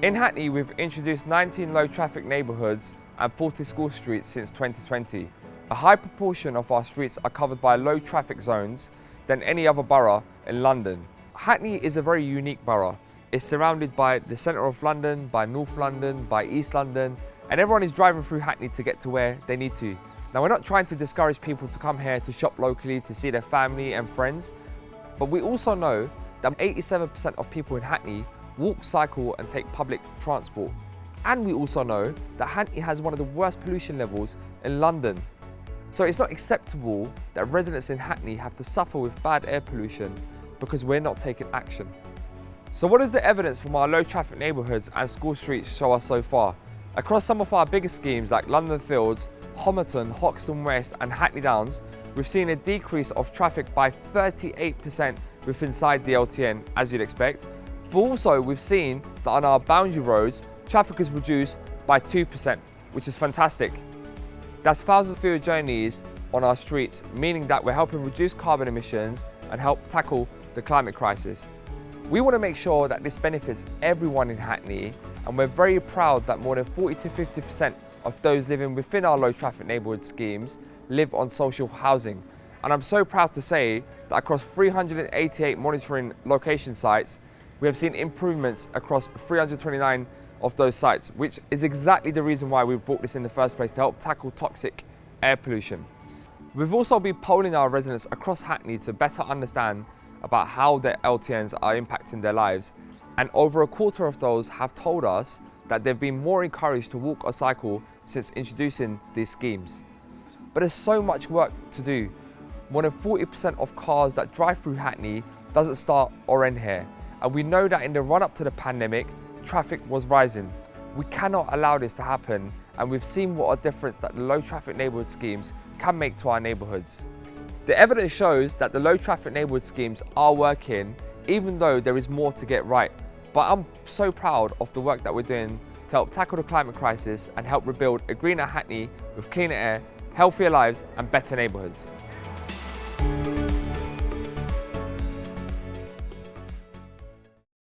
In Hackney, we've introduced 19 low traffic neighbourhoods and 40 school streets since 2020. A high proportion of our streets are covered by low traffic zones than any other borough in London. Hackney is a very unique borough. It's surrounded by the centre of London, by North London, by East London, and everyone is driving through Hackney to get to where they need to. Now, we're not trying to discourage people to come here to shop locally, to see their family and friends, but we also know that 87% of people in Hackney walk, cycle and take public transport. And we also know that Hackney has one of the worst pollution levels in London. So it's not acceptable that residents in Hackney have to suffer with bad air pollution because we're not taking action. So what does the evidence from our low traffic neighbourhoods and school streets show us so far? Across some of our biggest schemes like London Fields, Homerton, Hoxton West and Hackney Downs, we've seen a decrease of traffic by 38% with inside the LTN, as you'd expect. But also we've seen that on our boundary roads, traffic is reduced by 2%, which is fantastic. That's thousands fewer journeys on our streets, meaning that we're helping reduce carbon emissions and help tackle the climate crisis. We want to make sure that this benefits everyone in Hackney, and we're very proud that more than 40 to 50% of those living within our low traffic neighbourhood schemes live on social housing. And I'm so proud to say that across 388 monitoring location sites, we have seen improvements across 329 of those sites, which is exactly the reason why we brought this in the first place, to help tackle toxic air pollution. We've also been polling our residents across Hackney to better understand about how their LTNs are impacting their lives, and over a quarter of those have told us that they've been more encouraged to walk or cycle since introducing these schemes. But there's so much work to do. More than 40% of cars that drive through Hackney doesn't start or end here. And we know that in the run-up to the pandemic, traffic was rising. We cannot allow this to happen, and we've seen what a difference that the low traffic neighbourhood schemes can make to our neighbourhoods. The evidence shows that the low traffic neighbourhood schemes are working, even though there is more to get right. But I'm so proud of the work that we're doing to help tackle the climate crisis and help rebuild a greener Hackney with cleaner air, healthier lives and better neighbourhoods.